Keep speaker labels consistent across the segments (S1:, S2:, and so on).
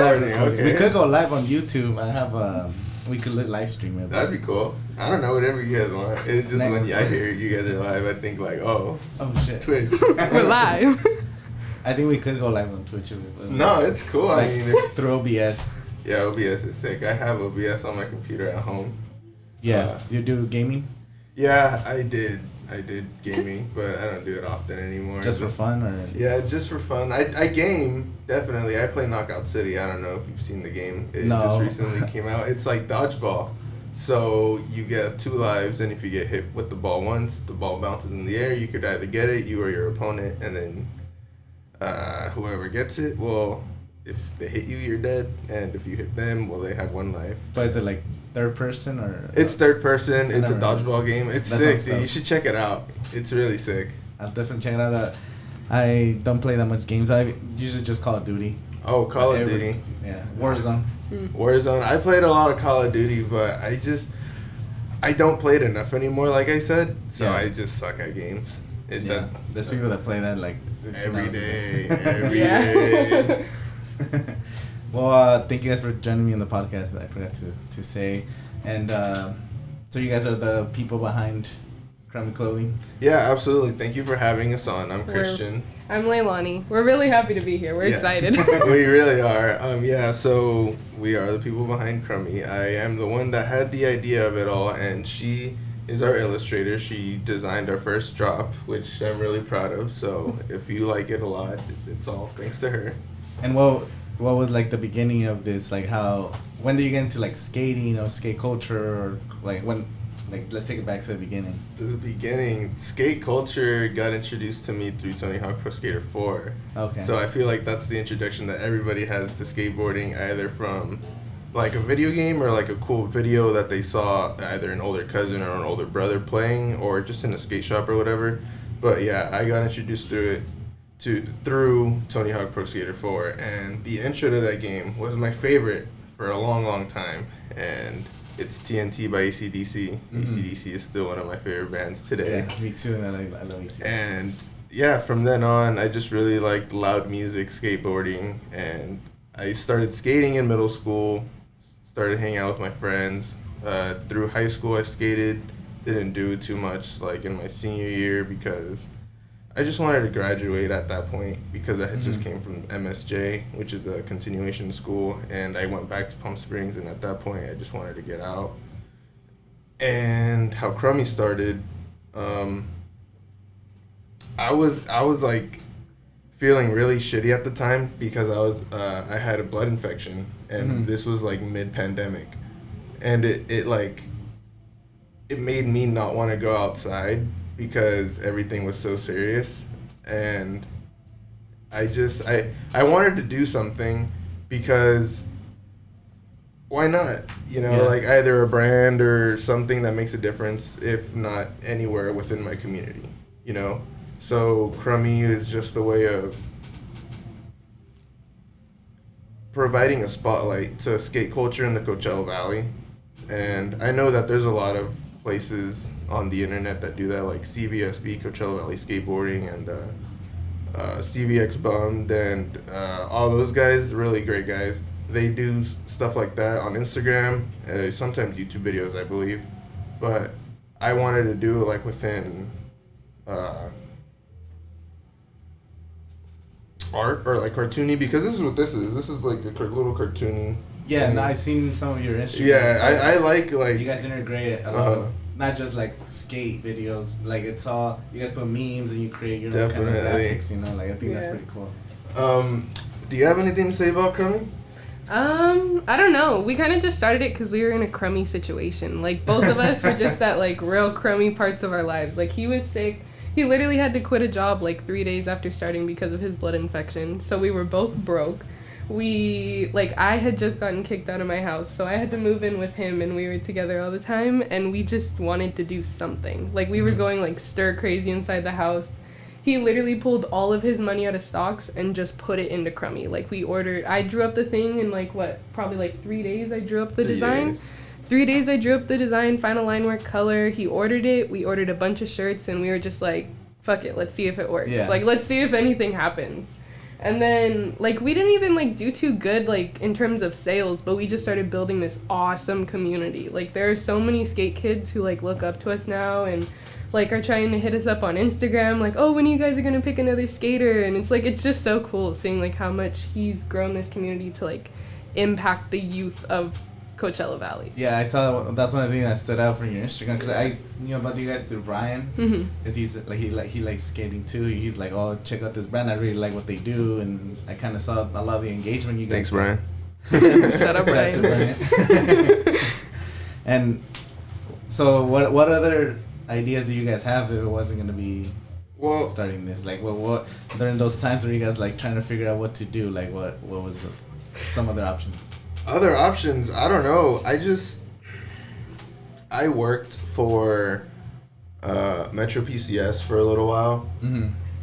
S1: Okay.
S2: We could go live on YouTube. I have we could live stream it.
S1: That'd be cool. I don't know, whatever you guys want. It's just when I hear you guys are live, I think like, oh
S2: shit,
S1: Twitch.
S3: We're live.
S2: I think we could go live on Twitch.
S1: No, it's cool.
S2: Like,
S1: I mean,
S2: through OBS.
S1: Yeah, OBS is sick. I have OBS on my computer at home.
S2: Yeah, you do gaming?
S1: Yeah, I did gaming, but I don't do it often anymore.
S2: Just for fun, or?
S1: Yeah, just for fun. I game, definitely. I play Knockout City. I don't know if you've seen the game. It just recently came out. It's like dodgeball. So you get 2 lives, and if you get hit with the ball once, the ball bounces in the air. You could either get it, you or your opponent, and then whoever gets it, well, if they hit you, you're dead, and if you hit them, well, they have 1 life.
S2: But is it like third person or?
S1: It's third person. It's a dodgeball game. It's sick, dude. You should check it out. It's really sick.
S2: I'll definitely check it out. I don't play that much games. I usually just Call of Duty.
S1: Oh, Call of Duty.
S2: Yeah, Warzone.
S1: Warzone. I played a lot of Call of Duty, but I don't play it enough anymore, like I said. So I just suck at games.
S2: There's people that play that like
S1: every day.
S2: Well, thank you guys for joining me on the podcast. I forgot to say. And so you guys are the people behind Crummy Clothing?
S1: Yeah, absolutely. Thank you for having us on. I'm Christian.
S3: I'm Leilani. We're really happy to be here. We're excited.
S1: We really are. So we are the people behind Crummy. I am the one that had the idea of it all, and she is our illustrator. She designed our first drop, which I'm really proud of. So if you like it a lot, it's all thanks to her.
S2: And what was like the beginning of this? Like when did you get into like skating or skate culture, or like when? Like, let's take it back to the beginning.
S1: To the beginning, skate culture got introduced to me through Tony Hawk Pro Skater 4.
S2: Okay.
S1: So I feel like that's the introduction that everybody has to skateboarding, either from like a video game or like a cool video that they saw either an older cousin or an older brother playing, or just in a skate shop or whatever. But yeah, I got introduced through Tony Hawk Pro Skater 4, and the intro to that game was my favorite for a long, long time. And it's TNT by AC/DC. AC/DC is still one of my favorite bands today.
S2: Yeah, me too. I love AC/DC.
S1: And yeah, from then on, I just really liked loud music, skateboarding, and I started skating in middle school. Started hanging out with my friends. Through high school, I skated. Didn't do too much like in my senior year because I just wanted to graduate at that point, because I had just came from MSJ, which is a continuation school, and I went back to Palm Springs, and at that point I just wanted to get out. And how Crummy started, I was like feeling really shitty at the time because I had a blood infection, and this was like mid-pandemic, and it made me not want to go outside because everything was so serious, and I wanted to do something, because why not? Like either a brand or something that makes a difference, if not anywhere within my community, So Crummy is just a way of providing a spotlight to skate culture in the Coachella Valley, and I know that there's a lot of places on the internet that do that, like CVSB, Coachella Valley Skateboarding, and CVX Bummed, and all those guys, really great guys. They do stuff like that on Instagram, sometimes YouTube videos, I believe. But I wanted to do it like within art or like cartoony, because this is what this is. This is like a little cartoony.
S2: Yeah, and I've seen some of your Instagram.
S1: Yeah, I like
S2: you guys integrate a lot of, not just like skate videos. Like it's all, you guys put memes and you create your own kind of graphics. Like I think that's pretty cool.
S1: Do you have anything to say about Crummy?
S3: I don't know. We kind of just started it because we were in a crummy situation. Like both of us were just at like real crummy parts of our lives. Like he was sick. He literally had to quit a job like 3 days after starting because of his blood infection. So we were both broke. I had just gotten kicked out of my house, so I had to move in with him, and we were together all the time, and we just wanted to do something. Like, we were going, like, stir crazy inside the house. He literally pulled all of his money out of stocks and just put it into Crummy. Like, I drew up the thing in, probably 3 days I drew up the design. 3 days I drew up the design, final line work, color. He ordered it. We ordered a bunch of shirts, and we were just like, fuck it, let's see if it works. Yeah. Like, let's see if anything happens. And then, like, we didn't even, like, do too good, like, in terms of sales, but we just started building this awesome community. Like, there are so many skate kids who, like, look up to us now and, like, are trying to hit us up on Instagram, like, oh, when are you guys are going to pick another skater? And it's, like, it's just so cool seeing, like, how much he's grown this community to, like, impact the youth of Coachella Valley.
S2: Yeah, I saw that's one of the things that stood out from your Instagram because I knew about you guys through Brian, because he's like he likes skating too. He's like, oh, check out this brand. I really like what they do, and I kind of saw a lot of the engagement you guys.
S1: Thanks, Brian.
S3: Shut up, Brian.
S2: And so, what other ideas do you guys have if it wasn't gonna be starting this? Like, what during those times where you guys like trying to figure out what to do? Like, what was some other options?
S1: Other options, I don't know. I worked for Metro PCS for a little while,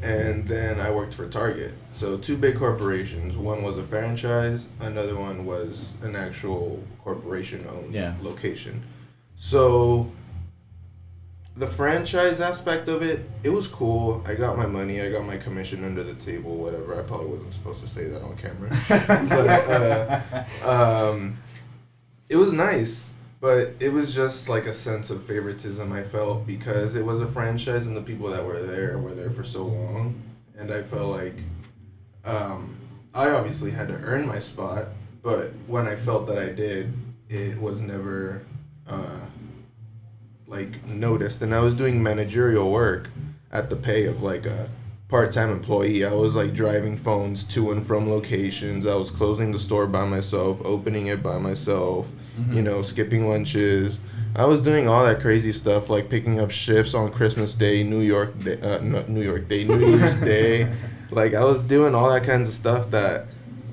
S1: and then I worked for Target. So 2 big corporations. One was a franchise, another one was an actual corporation-owned location. So the franchise aspect of it, it was cool. I got my money, I got my commission under the table, whatever. I probably wasn't supposed to say that on camera. But it was nice, but it was just like a sense of favoritism I felt because it was a franchise and the people that were there for so long. And I felt like I obviously had to earn my spot, but when I felt that I did, it was never like noticed. And I was doing managerial work at the pay of like a part-time employee. I was like driving phones to and from locations. I was closing the store by myself, opening it by myself, you know, skipping lunches. I was doing all that crazy stuff, like picking up shifts on Christmas Day, New Year's Day. Like I was doing all that kinds of stuff that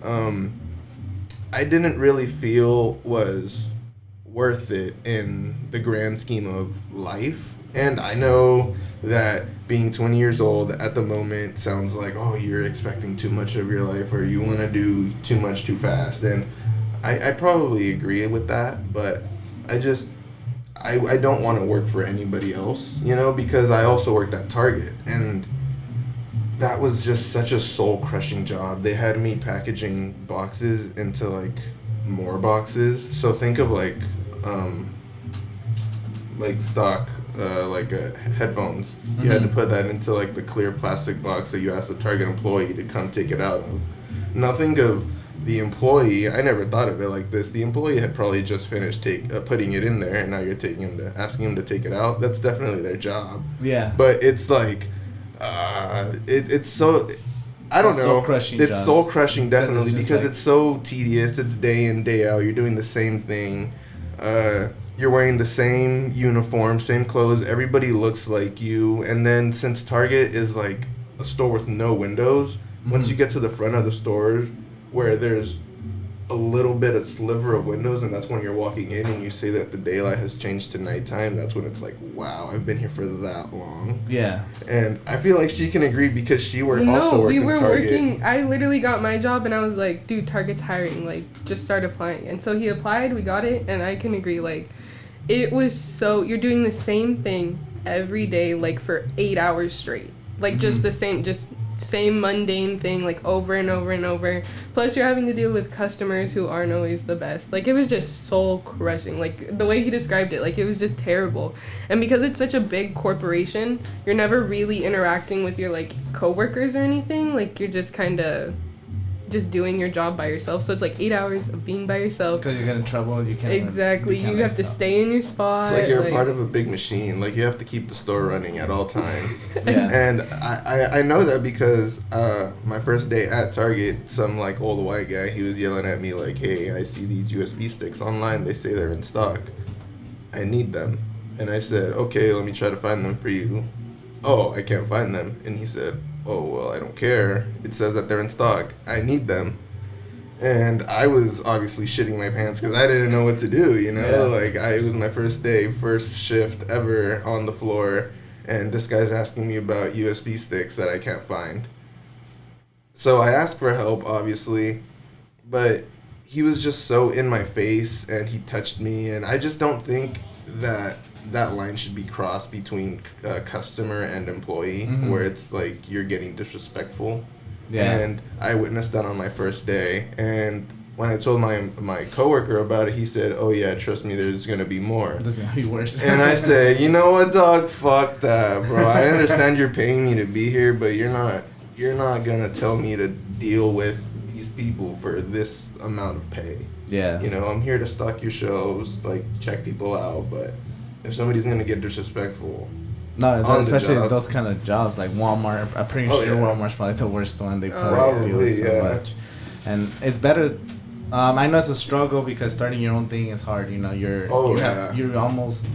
S1: I didn't really feel was worth it in the grand scheme of life. And I know that being 20 years old at the moment sounds like, oh, you're expecting too much of your life or you want to do too much too fast. And I probably agree with that, but I don't want to work for anybody else, you know, because I also worked at Target and that was just such a soul-crushing job. They had me packaging boxes into like more boxes. So think of like stock headphones. You had to put that into like the clear plastic box that you asked the Target employee to come take it out of. Now think of the employee. I never thought of it like this. The employee had probably just finished putting it in there, and now you're asking him to take it out. That's definitely their job. Yeah. But it's like, it's so. I don't know. It's soul crushing, definitely, because it's so tedious. It's day in, day out. You're doing the same thing. You're wearing the same uniform, same clothes. Everybody looks like you. And then since Target is like a store with no windows, once you get to the front of the store where there's a little bit of sliver of windows, and that's when you're walking in and you say that the daylight has changed to nighttime, that's when it's like, wow, I've been here for that long. Yeah. And I feel like she can agree because she also worked in Target.
S3: I literally got my job and I was like, dude, Target's hiring, like, just start applying. And so he applied, we got it, and I can agree, like, it was so, you're doing the same thing every day, like, for 8 hours straight. Like, just the same mundane thing, like, over and over and over. Plus, you're having to deal with customers who aren't always the best. Like, it was just soul crushing. Like, the way he described it, like, it was just terrible. And because it's such a big corporation, you're never really interacting with your, like, coworkers or anything. Like, you're just kind of just doing your job by yourself. So it's like 8 hours of being by yourself.
S2: Because you're getting in trouble, you can't.
S3: Exactly. You have to stay in your spot.
S1: It's like you're a part of a big machine. Like, you have to keep the store running at all times. Yeah. And I know that because my first day at Target, some like old white guy, he was yelling at me like, hey, I see these USB sticks online. They say they're in stock. I need them. And I said, okay, let me try to find them for you. Oh, I can't find them. And he said, oh, well, I don't care. It says that they're in stock. I need them. And I was obviously shitting my pants because I didn't know what to do, you know? Yeah. Like, it was my first day, first shift ever on the floor, and this guy's asking me about USB sticks that I can't find. So I asked for help, obviously, but he was just so in my face, and he touched me, and I just don't think that line should be crossed between customer and employee, where it's like you're getting disrespectful.
S2: Yeah.
S1: And I witnessed that on my first day. And when I told my coworker about it, he said, "Oh yeah, trust me, there's gonna be more."
S2: This is gonna be worse.
S1: And I said, "You know what, dog? Fuck that, bro. I understand you're paying me to be here, but you're not gonna tell me to deal with these people for this amount of pay.
S2: Yeah.
S1: You know, I'm here to stock your shelves, like check people out, but if somebody's gonna get disrespectful."
S2: No, especially those kind of jobs like Walmart. I'm pretty sure Walmart's probably the worst one. They probably deal with so much, and it's better. I know it's a struggle because starting your own thing is hard. You know, you almost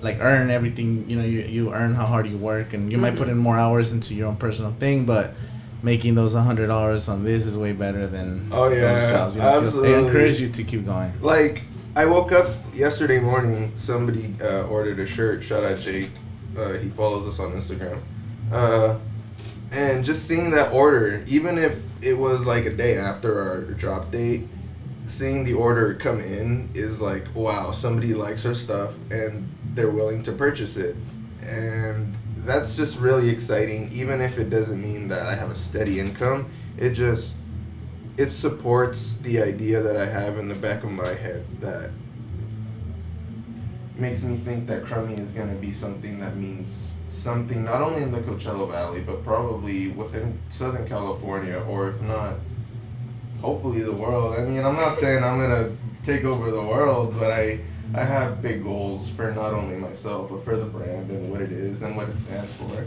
S2: like earn everything. You know, you earn how hard you work, and you might put in more hours into your own personal thing, but making those $100 on this is way better than those jobs. You know,
S1: absolutely.
S2: They encourage you to keep going.
S1: Like I woke up yesterday morning. Somebody ordered a shirt. Shout out Jake. He follows us on Instagram. And just seeing that order, even if it was like a day after our drop date, seeing the order come in is like, wow, somebody likes our stuff and they're willing to purchase it. And that's just really exciting, even if it doesn't mean that I have a steady income. It supports the idea that I have in the back of my head that makes me think that Crummy is going to be something that means something not only in the Coachella Valley, but probably within Southern California, or if not, hopefully the world. I mean, I'm not saying I'm going to take over the world, but I have big goals for not only myself, but for the brand and what it is and what it stands for.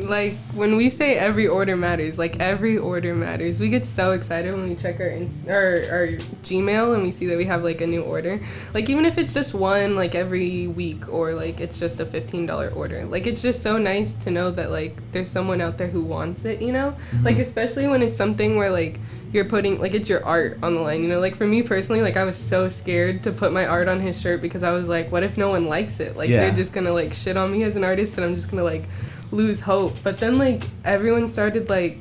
S3: Like, when we say every order matters, like, every order matters. We get so excited when we check our Gmail and we see that we have, like, a new order. Like, even if it's just one, like, every week, or, like, it's just a $15 order. Like, it's just so nice to know that, like, there's someone out there who wants it, you know? Mm-hmm. Like, especially when it's something where, like, you're putting, like, it's your art on the line, you know? Like, for me personally, like, I was so scared to put my art on his shirt because I was like, what if no one likes it? Like, they're just gonna, like, shit on me as an artist and I'm just gonna, like, lose hope. But then, like, everyone started like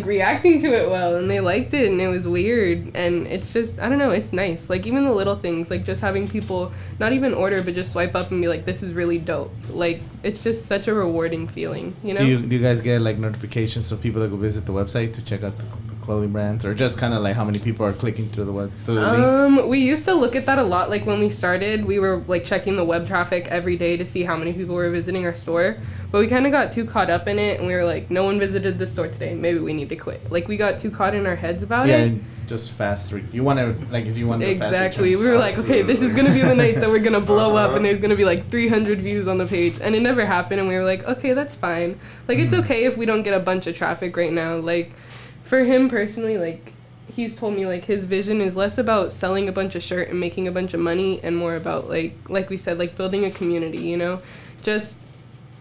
S3: reacting to it well, and they liked it, and it was weird, and it's just, I don't know, it's nice. Like, even the little things, like just having people not even order but just swipe up and be like, this is really dope. Like, it's just such a rewarding feeling, you know? Do
S2: you guys get like notifications so people that go visit the website to check out the clothing brands, or just kind of like how many people are clicking through the links?
S3: We used to look at that a lot. Like, when we started, we were like checking the web traffic every day to see how many people were visiting our store, but we kind of got too caught up in it, and we were like, no one visited the store today, maybe we need to quit. Like, we got too caught in our heads about it.
S2: Yeah, just fast. You want to, like,
S3: exactly. We were like, okay, this is gonna be the night that we're gonna blow up, and there's gonna be like 300 views on the page, and it never happened. And we were like, okay, that's fine. Like, it's okay if we don't get a bunch of traffic right now. Like, for him personally, like, he's told me, like, his vision is less about selling a bunch of shirt and making a bunch of money, and more about, like we said, like, building a community, you know? Just,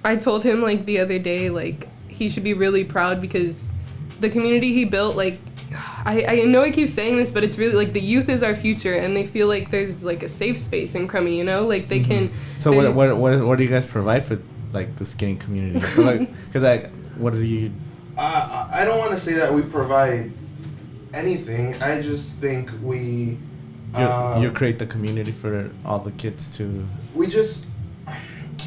S3: I told him, like, the other day, like, he should be really proud because the community he built, like, I know I keep saying this, but it's really, like, the youth is our future, and they feel like there's, like, a safe space in Crummy, you know? Like, they can...
S2: So what do you guys provide for, like, the skating community? Like, because, like, what do you...
S1: I don't want to say that we provide anything. I just think we...
S2: you create the community for all the kids to...
S1: We just...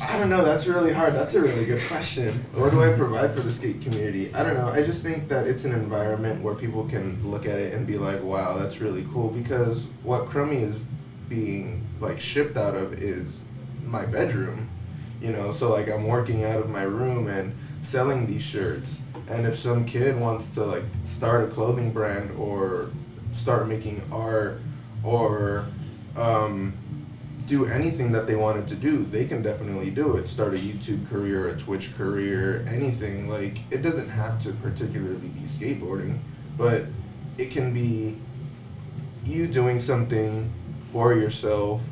S1: I don't know. That's really hard. That's a really good question. What do I provide for the skate community? I don't know. I just think that it's an environment where people can look at it and be like, wow, that's really cool. Because what Crummy is being, like, shipped out of is my bedroom. You know, so, like, I'm working out of my room and selling these shirts. And if some kid wants to, like, start a clothing brand or start making art or do anything that they wanted to do, they can definitely do it. Start a YouTube career, a Twitch career, anything. Like, it doesn't have to particularly be skateboarding, but it can be you doing something for yourself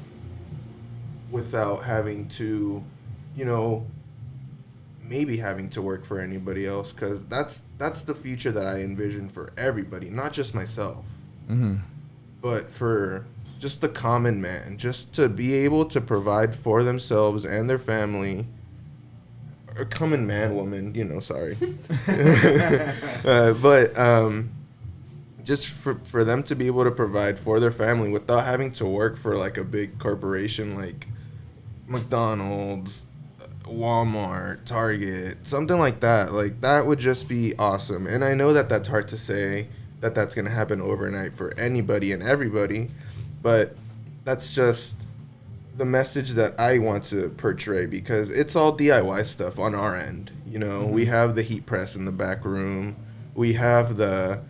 S1: without having to, you know, maybe having to work for anybody else, because that's the future that I envision for everybody, not just myself, but for just the common man, just to be able to provide for themselves and their family, or common man, woman, you know, sorry. But just for them to be able to provide for their family without having to work for, like, a big corporation like McDonald's, Walmart, Target, something like that. Like, that would just be awesome. And I know that that's hard to say that that's going to happen overnight for anybody and everybody, but that's just the message that I want to portray, because it's all DIY stuff on our end. You know, we have the heat press in the back room. We have the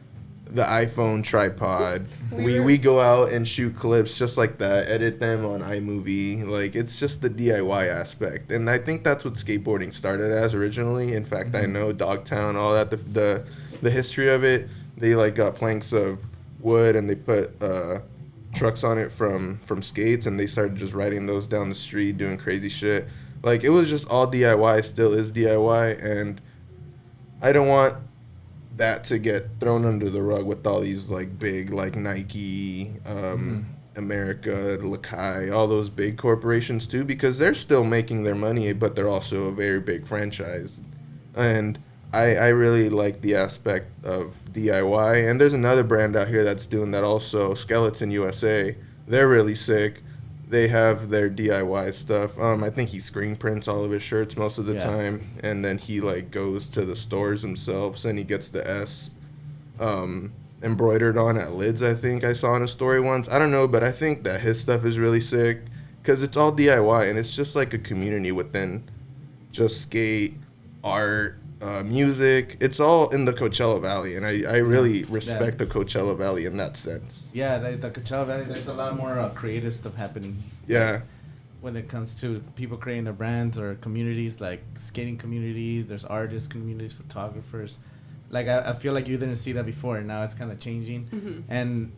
S1: iPhone tripod. We go out and shoot clips just like that, edit them on iMovie. Like, it's just the DIY aspect. And I think that's what skateboarding started as originally. In fact, I know Dogtown, all that, the history of it, they like got planks of wood and they put trucks on it from skates, and they started just riding those down the street, doing crazy shit. Like, it was just all DIY, still is DIY, and I don't want that to get thrown under the rug with all these like big like Nike, America, Lakai, all those big corporations too, because they're still making their money, but they're also a very big franchise. And I really like the aspect of DIY. And there's another brand out here that's doing that also, Skeleton USA. They're really sick. They have their DIY stuff. I think he screen prints all of his shirts most of the time, and then he like goes to the stores himself, and he gets the S embroidered on at lids. I think I saw in a story once. I don't know, but I think that his stuff is really sick because it's all DIY, and it's just like a community within just skate, art, music. It's all in the Coachella Valley, and I really respect the Coachella Valley in that sense.
S2: Yeah, the Coachella Valley, there's a lot more creative stuff happening.
S1: Yeah.
S2: Like, when it comes to people creating their brands or communities, like skating communities, there's artists communities, photographers. Like, I feel like you didn't see that before, and now it's kind of changing. Mm-hmm. And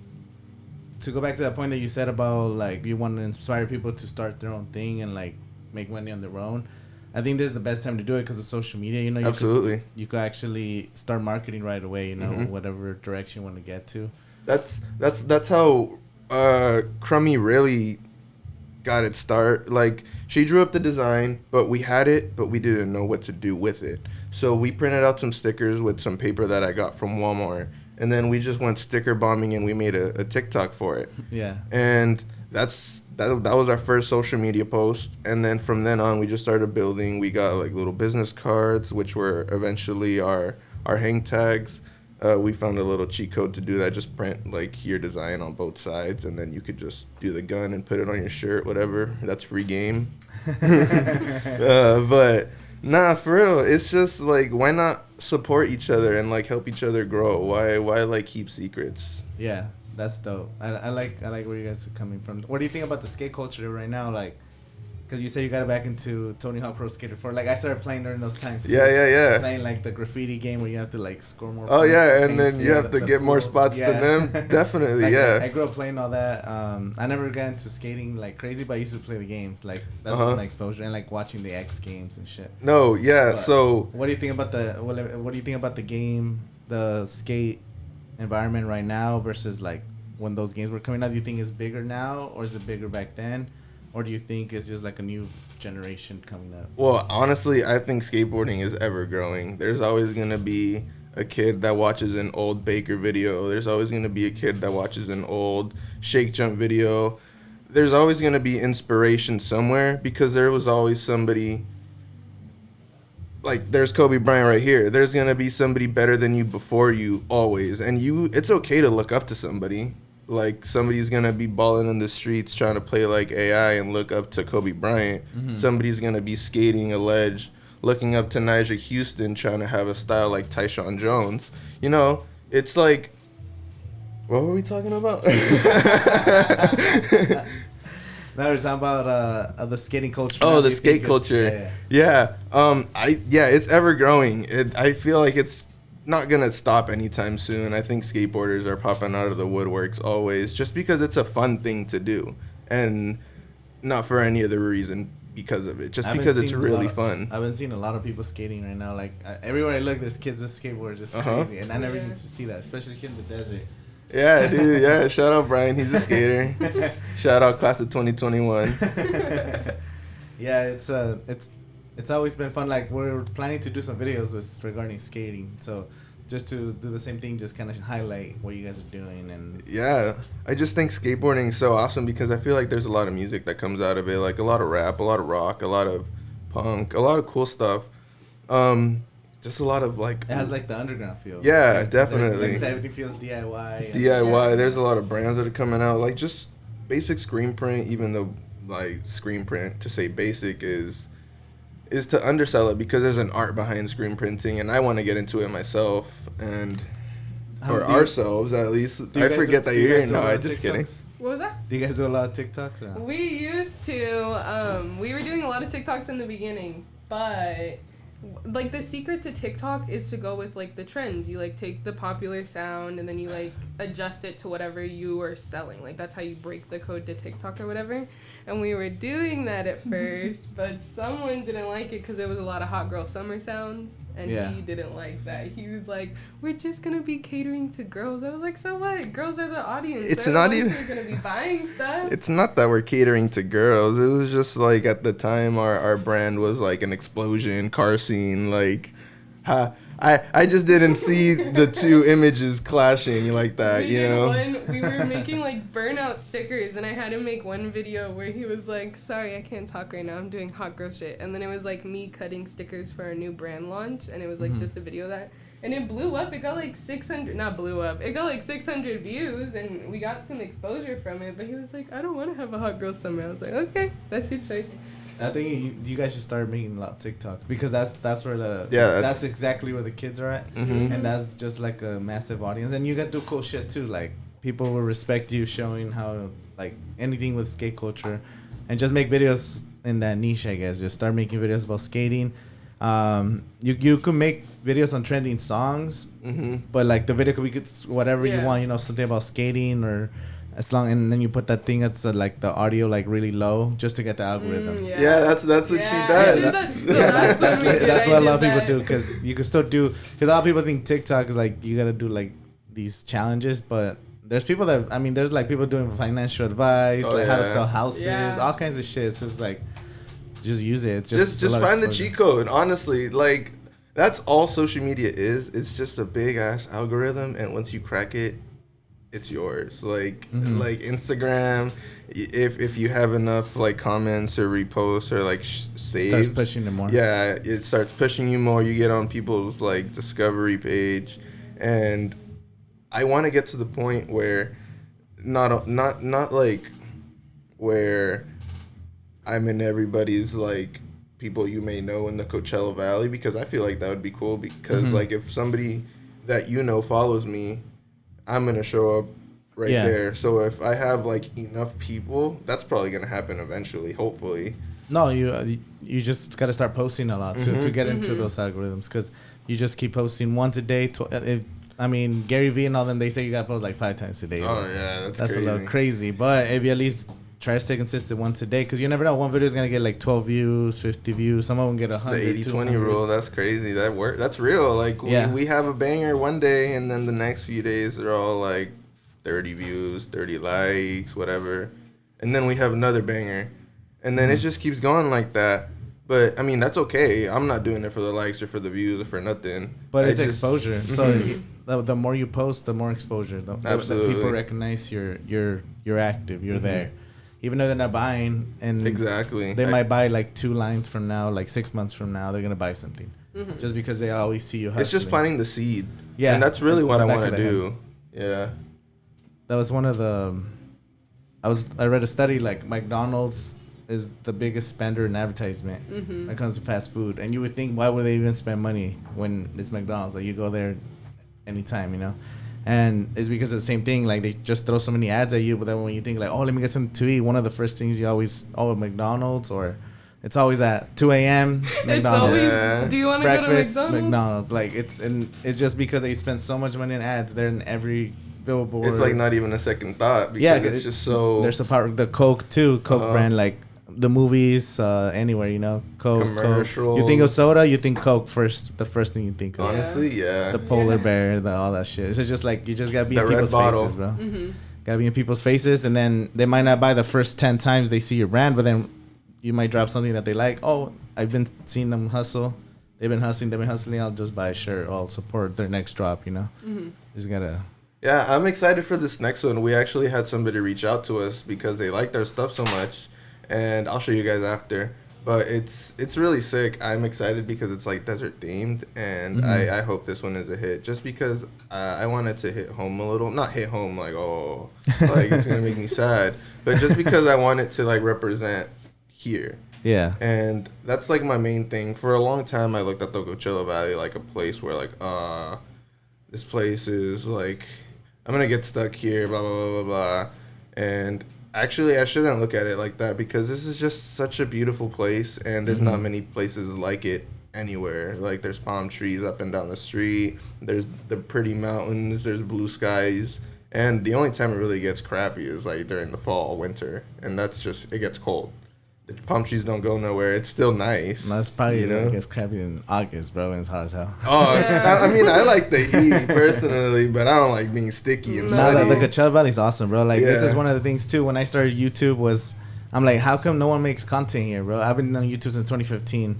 S2: to go back to that point that you said about, like, you want to inspire people to start their own thing and, like, make money on their own, I think this is the best time to do it because of social media. You know,
S1: absolutely.
S2: You could actually start marketing right away, you know, whatever direction you want to get to.
S1: That's how Crummy really got its start. Like, she drew up the design, but we had it, but we didn't know what to do with it. So we printed out some stickers with some paper that I got from Walmart, and then we just went sticker bombing, and we made a TikTok for it.
S2: Yeah. And
S1: that was our first social media post, and then from then on we just started building. We got like little business cards, which were eventually our hang tags. We found a little cheat code to do that. Just print like your design on both sides, and then you could just do the gun and put it on your shirt, whatever. That's free game. But nah, for real, it's just like, why not support each other and like help each other grow? Why like keep secrets?
S2: Yeah. That's dope. I like where you guys are coming from. What do you think about the skate culture right now? Like, because you said you got back into Tony Hawk Pro Skater 4. Like, I started playing during those times too.
S1: Yeah.
S2: Playing like the graffiti game where you have to like score more.
S1: Oh yeah, and then you have to get more spots than them. Definitely, like, yeah.
S2: I grew up playing all that. I never got into skating like crazy, but I used to play the games. Like, that's just my exposure, and like watching the X Games and shit.
S1: No, yeah. But so
S2: what do you think about the game, the skate environment right now versus like when those games were coming out? Do you think it's bigger now, or is it bigger back then, or do you think it's just like a new generation coming up?
S1: Well, honestly, I think skateboarding is ever growing. There's always gonna be a kid that watches an old Baker video. There's always gonna be a kid that watches an old Shake Jump video. There's always gonna be inspiration somewhere, because there was always somebody. Like, there's Kobe Bryant right here. There's going to be somebody better than you before you, always. And it's okay to look up to somebody. Like, somebody's going to be balling in the streets trying to play like AI and look up to Kobe Bryant. Mm-hmm. Somebody's going to be skating a ledge, looking up to Nigel Houston, trying to have a style like Tyshawn Jones. You know, it's like, what were we talking about?
S2: Now we're talking about the skating culture.
S1: Oh, the skate culture. Yeah. It's ever growing. I feel like it's not gonna stop anytime soon. I think skateboarders are popping out of the woodworks always, just because it's a fun thing to do, and not for any other reason because of it. Just because it's really fun.
S2: I've been seeing a lot of people skating right now. Like, everywhere I look, there's kids with skateboards. It's crazy, and I never used to see that, especially here in the desert.
S1: Yeah, dude. Yeah, shout out Brian. He's a skater. Shout out class of 2021.
S2: Yeah, it's always been fun. Like, we're planning to do some videos regarding skating. So just to do the same thing, just kind of highlight what you guys are doing. And
S1: yeah, I just think skateboarding is so awesome because I feel like there's a lot of music that comes out of it. Like, a lot of rap, a lot of rock, a lot of punk, a lot of cool stuff. Just a lot of like.
S2: It has like the underground feel.
S1: Yeah,
S2: like,
S1: definitely.
S2: Like everything feels DIY.
S1: DIY. There's a lot of brands that are coming out. Like just basic screen print, even though like screen print to say basic is to undersell it because there's an art behind screen printing, and I want to get into it myself and or ourselves at least. I forget that you're here now. Just kidding.
S3: What was that?
S2: Do you guys do a lot of TikToks? Or no?
S3: We used to. We were doing a lot of TikToks in the beginning, but like the secret to TikTok is to go with like the trends. You like take the popular sound and then you like adjust it to whatever you are selling. Like that's how you break the code to TikTok or whatever. And we were doing that at first, but someone didn't like it because there was a lot of hot girl summer sounds, and he didn't like that. He was like, "We're just gonna be catering to girls." I was like, "So what? Girls are the audience.
S1: It's
S3: They're
S1: not
S3: the ones
S1: even.
S3: who are gonna be buying stuff."
S1: It's not that we're catering to girls. It was just like at the time our brand was like an explosion car scene. Like, I just didn't see the two images clashing like that.
S3: We were making like burnout stickers, and I had to make one video where he was like, "Sorry, I can't talk right now. I'm doing hot girl shit." And then it was like me cutting stickers for our new brand launch, and it was like just a video of that. And it blew up. It got like 600, not blew up. It got like 600 views, and we got some exposure from it. But he was like, "I don't want to have a hot girl summer." I was like, "Okay, that's your choice."
S2: I think you guys should start making a lot of TikToks because that's where that's exactly where the kids are at, and that's just like a massive audience. And you guys do cool shit too. Like people will respect you showing how like anything with skate culture, and just make videos in that niche. I guess just start making videos about skating. You could make videos on trending songs, but like the video could be whatever you want. You know, something about skating or. And then you put that thing that's like the audio like really low just to get the algorithm.
S1: That's what she does.
S2: That's what a lot of people do because you can still do because a lot of people think TikTok is like you gotta do like these challenges, but there's people there's like people doing financial advice, how to sell houses, all kinds of shit. It's just like just use it. It's
S1: just find the cheat code. Honestly, like that's all social media is. It's just a big ass algorithm, and once you crack it. It's yours. Like Instagram, if you have enough like comments or reposts or like saves,
S2: starts pushing you more.
S1: Yeah, it starts pushing you more. You get on people's like discovery page, and I want to get to the point where not like where I'm in everybody's like people you may know in the Coachella Valley, because I feel like that would be cool because like if somebody that follows me, I'm going to show up right there. So if I have like enough people, that's probably going to happen eventually, hopefully.
S2: No, you just got to start posting a lot to get into those algorithms because you just keep posting once a day. Gary Vee and all them, they say you got to post like 5 times a day.
S1: Oh, yeah, that's
S2: crazy. A little crazy. But if you at least try to stay consistent once a day because you never know. One video is going to get like 12 views, 50 views. Some of them get 100,
S1: the 80-20 rule, that's crazy. That's real. Like, we have a banger one day, and then the next few days, they're all like 30 views, 30 likes, whatever. And then we have another banger. And then it just keeps going like that. But, I mean, that's okay. I'm not doing it for the likes or for the views or for nothing.
S2: But it's exposure. So the more you post, the more exposure. The people recognize you're active, you're there. Even though they're not buying, and they might buy like 2 lines from now, like 6 months from now, they're gonna buy something, just because they always see you hustling.
S1: It's just planting the seed, and that's really what I want to do. Yeah,
S2: that was one of the. I read a study like McDonald's is the biggest spender in advertisement when it comes to fast food, and you would think why would they even spend money when it's McDonald's? Like you go there anytime, And it's because of the same thing, like they just throw so many ads at you, but then when you think like, oh, let me get something to eat, one of the first things you always, McDonald's, or it's always at 2 a.m. McDonald's.
S3: It's always, do you want to go to
S2: McDonald's? Like it's just because they spend so much money on ads. They're in every billboard.
S1: It's like not even a second thought because it's just so.
S2: There's a part the Coke too, Coke brand, like the movies, anywhere, Coke.
S1: Commercials.
S2: You think of soda, you think Coke first. The first thing you think of.
S1: Honestly, yeah.
S2: The polar bear, all that shit. It's just like you just gotta be in people's faces, bro. Gotta be in people's faces, and then they might not buy the first 10 times they see your brand, but then you might drop something that they like. Oh, I've been seeing them hustle. They've been hustling. I'll just buy a shirt. I'll support their next drop. Just gotta.
S1: Yeah, I'm excited for this next one. We actually had somebody reach out to us because they liked our stuff so much. And I'll show you guys after. But it's really sick. I'm excited because it's like desert themed, and I hope this one is a hit. Just because I wanted to hit home a little, not hit home like like it's gonna make me sad, but just because I want it to like represent here.
S2: Yeah.
S1: And that's like my main thing. For a long time, I looked at the Coachella Valley like a place where like this place is like I'm gonna get stuck here, blah blah blah blah blah, and actually, I shouldn't look at it like that because this is just such a beautiful place, and there's not many places like it anywhere. Like, there's palm trees up and down the street, there's the pretty mountains, there's blue skies, and the only time it really gets crappy is, like, during the fall, winter, and that's just, it gets cold. The palm trees don't go nowhere. It's still nice.
S2: That's probably, it gets crappy in August, bro, and it's hot as hell.
S1: Oh, yeah. I mean, I like the heat personally, but I don't like being sticky and sweaty.
S2: No, the Coachella Valley's awesome, bro. Like, this is one of the things, too. When I started YouTube I'm like, how come no one makes content here, bro? I've been on YouTube since 2015,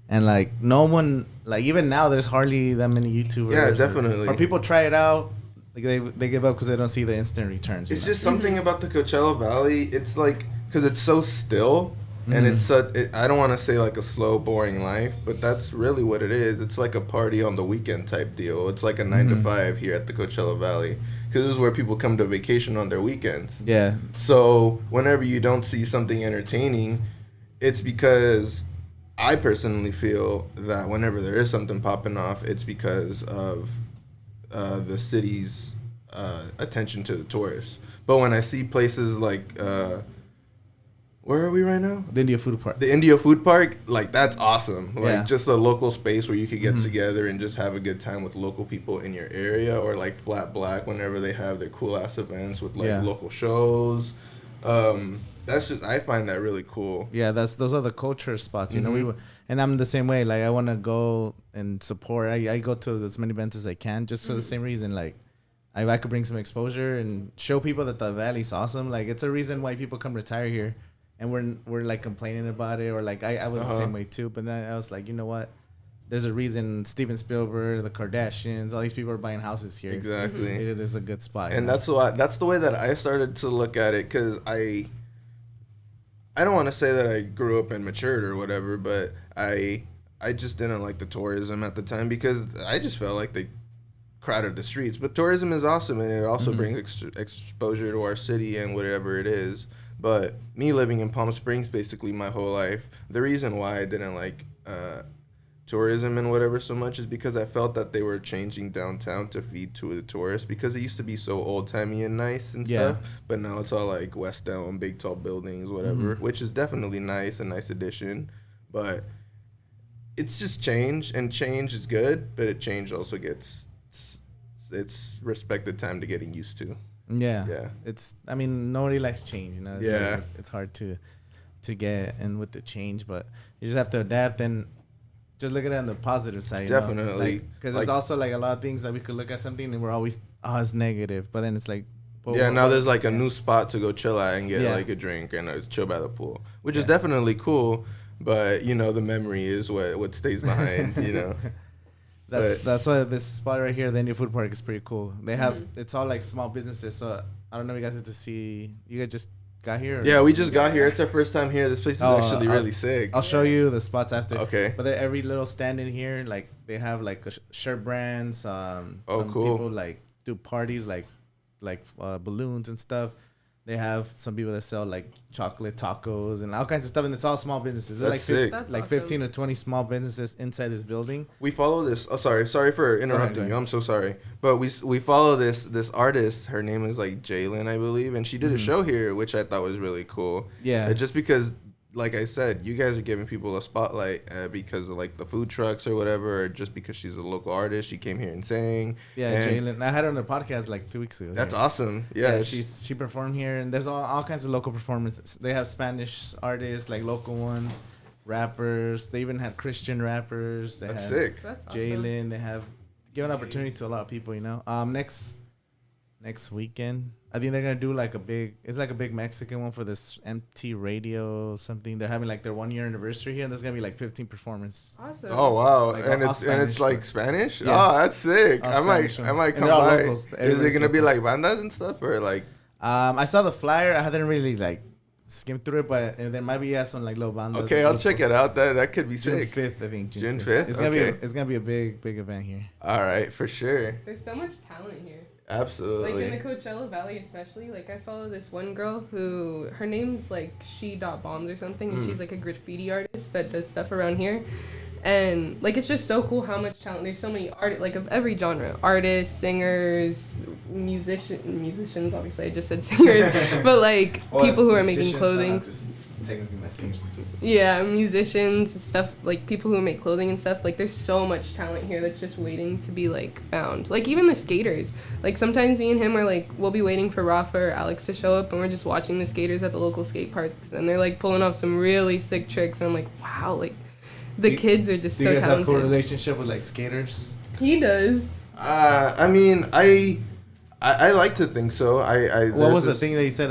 S2: and, like, no one, like, even now, there's hardly that many YouTubers.
S1: Yeah, definitely.
S2: Or people try it out. Like, they give up because they don't see the instant returns.
S1: It's just something about the Coachella Valley. It's like, because it's so still. And it's I don't want to say like a slow, boring life, but that's really what it is. It's like a party on the weekend type deal. It's like a 9 to 5 here at the Coachella Valley, because this is where people come to vacation on their weekends.
S2: Yeah.
S1: So whenever you don't see something entertaining, it's because I personally feel that whenever there is something popping off, it's because of the city's attention to the tourists. But when I see places like where are we right now?
S2: The India Food Park.
S1: The India Food Park, like, that's awesome. Like, just a local space where you could get together and just have a good time with local people in your area, or like Flat Black whenever they have their cool ass events with like local shows. That's just, I find that really cool.
S2: Yeah, those are the culture spots. You know, and I'm the same way. Like, I want to go and support. I go to as many events as I can, just for the same reason. Like, I could bring some exposure and show people that the valley's awesome. Like, it's a reason why people come retire here. And we're like complaining about it, or like I was the same way too. But then I was like, you know what? There's a reason Steven Spielberg, the Kardashians, all these people are buying houses here.
S1: Exactly.
S2: It's a good spot.
S1: And that's the way that I started to look at it, because I don't want to say that I grew up and matured or whatever, but I just didn't like the tourism at the time, because I just felt like they crowded the streets. But tourism is awesome, and it also brings exposure to our city and whatever it is. But me living in Palm Springs basically my whole life, the reason why I didn't like tourism and whatever so much is because I felt that they were changing downtown to feed to the tourists, because it used to be so old-timey and nice and stuff, but now it's all like West Elm, big tall buildings, whatever, which is definitely nice, a nice addition, but it's just change, and change is good, but change also gets its respected time to getting used to.
S2: Yeah. I mean, nobody likes change, you know. It's hard to get in with the change, but you just have to adapt and just look at it on the positive side.
S1: Definitely.
S2: Because there's also like a lot of things that we could look at something and we're always, it's negative. But then it's like,
S1: now there's like a new spot to go chill at and get like a drink and chill by the pool, which is definitely cool. But, you know, the memory is what stays behind, you know.
S2: That's why this spot right here, the India Food Park, is pretty cool. They have it's all like small businesses. So I don't know if you guys get to see. You guys just got here?
S1: Yeah, we just got here. It's our first time here. This place is actually really sick.
S2: I'll show you the spots after.
S1: Okay.
S2: But every little stand in here, like they have like shirt brands. Some
S1: cool.
S2: people like do parties like balloons and stuff. They have some people that sell like chocolate tacos and all kinds of stuff, and it's all small businesses.
S1: That's sick.
S3: That's
S2: like
S3: awesome.
S2: 15 to 20 small businesses inside this building.
S1: We follow this. Oh, sorry for interrupting you. I'm so sorry. But we follow this artist. Her name is like Jalen, I believe, and she did a show here, which I thought was really cool.
S2: Yeah.
S1: Just because, like I said, you guys are giving people a spotlight because of like the food trucks or whatever, or just because she's a local artist. She came here and sang.
S2: Yeah, Jalen. I had her on the podcast like 2 weeks ago.
S1: That's awesome. Yeah,
S2: she performed here, and there's all kinds of local performances. They have Spanish artists, like local ones, rappers. They even had Christian rappers.
S1: That's sick.
S3: That's awesome.
S2: Jalen. They have given opportunity to a lot of people. You know, next weekend, I think they're gonna do like a big Mexican one for this MT Radio something. They're having like their 1 year anniversary here, and there's gonna be like 15 performances.
S3: Awesome.
S1: Oh wow!
S2: Like
S1: and it's like Spanish.
S2: Yeah.
S1: Oh, that's sick. I might come by.
S2: Locals.
S1: Is it gonna be like bandas and stuff, or like?
S2: I saw the flyer. I didn't really like skim through it, but there might be some like little bandas.
S1: Okay, I'll check it out. That could be
S2: June
S1: sick.
S2: 5th, I think.
S1: June 5th.
S2: It's gonna be a big event here.
S1: All right, for sure.
S3: There's so much talent here.
S1: Absolutely.
S3: Like in the Coachella Valley, especially. Like I follow this one girl who her name's like she.bombs or something, and she's like a graffiti artist that does stuff around here. And like it's just so cool how much talent there's. So many like of every genre, artists, singers, musicians, obviously I just said singers, but like people who are making clothing,
S2: technically my singers and stuff.
S3: yeah, musicians, stuff, like people who make clothing and stuff. Like there's so much talent here that's just waiting to be like found. Like even the skaters, like sometimes me and him are like, we'll be waiting for Rafa or Alex to show up, and we're just watching the skaters at the local skate parks, and they're like pulling off some really sick tricks, and I'm like, wow, like the kids are just so talented. Do you guys have a cool
S2: relationship with like skaters?
S3: He does.
S1: I mean, I like to think so.
S2: What was the thing that you said?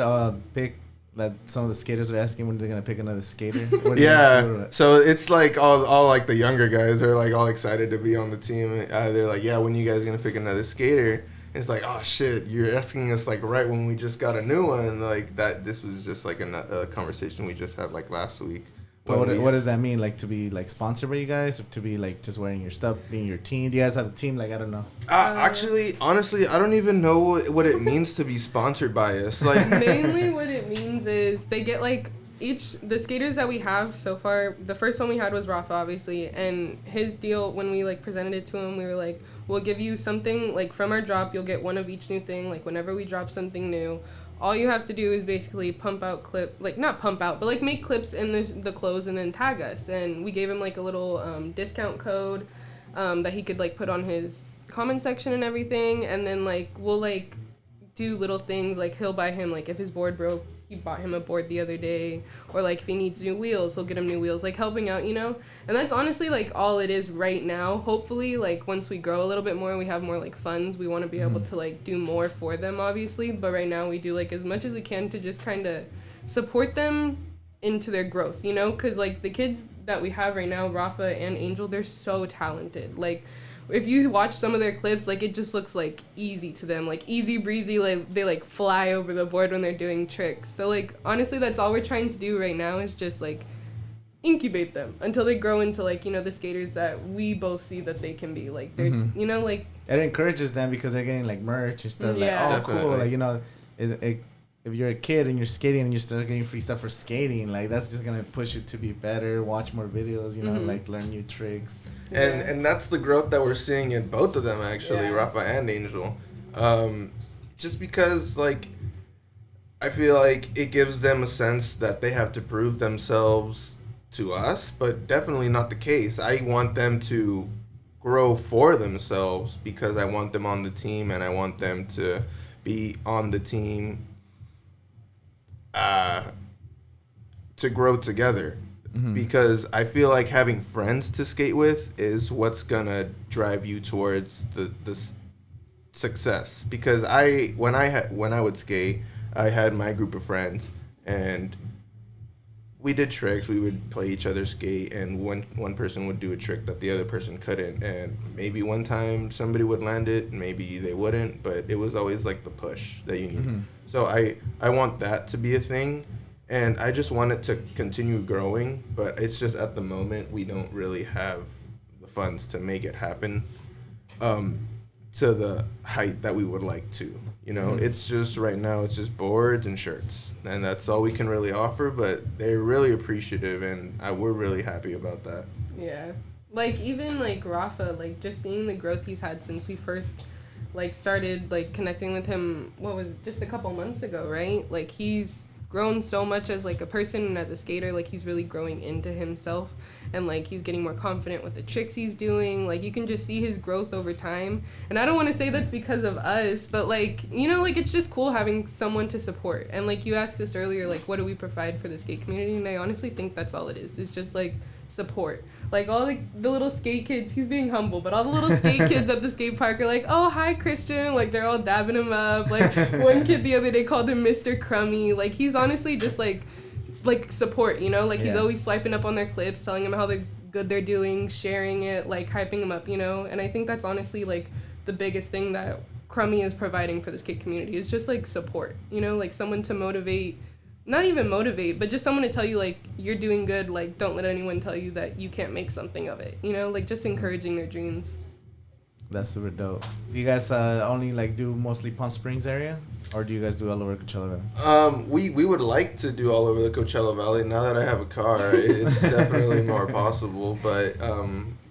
S2: Pick that some of the skaters are asking when they're gonna pick another skater.
S1: Yeah. So it's like all like the younger guys are like all excited to be on the team. They're like, yeah, when you guys gonna pick another skater? It's like, oh shit, you're asking us like right when we just got a new one. Like that. This was just like a conversation we just had like last week.
S2: But what does that mean? Like to be like sponsored by you guys, or to be like just wearing your stuff, being your team? Do you guys have a team? Like I don't know.
S1: Actually, honestly, I don't even know what it means to be sponsored by us. Like
S3: mainly, what it means is they get like the skaters that we have so far. The first one we had was Rafa, obviously, and his deal when we like presented it to him, we were like, we'll give you something like from our drop. You'll get one of each new thing. Like whenever we drop something new. All you have to do is basically not pump out, but like make clips in the clothes and then tag us. And we gave him like a little discount code that he could like put on his comment section and everything. And then like we'll like do little things, like he'll buy him, like if his board broke, he bought him a board the other day, or like if he needs new wheels, he'll get him new wheels, like helping out, you know. And that's honestly like all it is right now. Hopefully like once we grow a little bit more, we have more like funds, we want to be able to like do more for them, obviously. But right now we do like as much as we can to just kind of support them into their growth, you know, because like the kids that we have right now, Rafa and Angel, they're so talented. Like if you watch some of their clips, like it just looks like easy to them, like easy breezy, like they like fly over the board when they're doing tricks. So like honestly, that's all we're trying to do right now is just like incubate them until they grow into like, you know, the skaters that we both see that they can be. Like they're you know, like
S2: it encourages them because they're getting like merch and stuff.
S3: Yeah.
S2: Like, oh cool, like, you know, if you're a kid and you're skating and you're still getting free stuff for skating, like that's just gonna push you to be better, watch more videos, you know, like learn new tricks.
S1: And that's the growth that we're seeing in both of them actually, Rafa and Angel. Just because like I feel like it gives them a sense that they have to prove themselves to us, but definitely not the case. I want them to grow for themselves because I want them on the team and I want them to be on the team to grow together, because I feel like having friends to skate with is what's gonna drive you towards the success. Because when I would skate, I had my group of friends and we did tricks. We would play each other skate, and one person would do a trick that the other person couldn't, and maybe one time somebody would land it, maybe they wouldn't, but it was always like the push that you need. So I want that to be a thing, and I just want it to continue growing, but it's just at the moment we don't really have the funds to make it happen to the height that we would like to. You know, it's just right now it's just boards and shirts, and that's all we can really offer, but they're really appreciative, and we're really happy about that.
S3: Yeah. Like even like Rafa, like just seeing the growth he's had since we first like started like connecting with him, what was it, just a couple months ago, right? Like he's grown so much as like a person and as a skater. Like he's really growing into himself, and like he's getting more confident with the tricks he's doing. Like you can just see his growth over time, and I don't want to say that's because of us, but like, you know, like it's just cool having someone to support. And like you asked us earlier, like what do we provide for the skate community, and I honestly think that's all it is. It's just like support. Like all the little skate kids, he's being humble, but all the little skate kids at the skate park are like, oh hi Christian, like they're all dabbing him up. Like one kid the other day called him Mr. Crummy. Like he's honestly just like support, you know, like he's always swiping up on their clips, telling them how good they're doing, sharing it, like hyping them up, you know. And I think that's honestly like the biggest thing that Crummy is providing for the skate community is just like support, you know, like someone to motivate not even motivate, but just someone to tell you, like, you're doing good, like, don't let anyone tell you that you can't make something of it, you know, like, just encouraging their dreams.
S2: That's super dope. Do you guys only like do mostly Palm Springs area, or do you guys do all over Coachella Valley?
S1: We would like to do all over the Coachella Valley. Now that I have a car, it's definitely more possible. But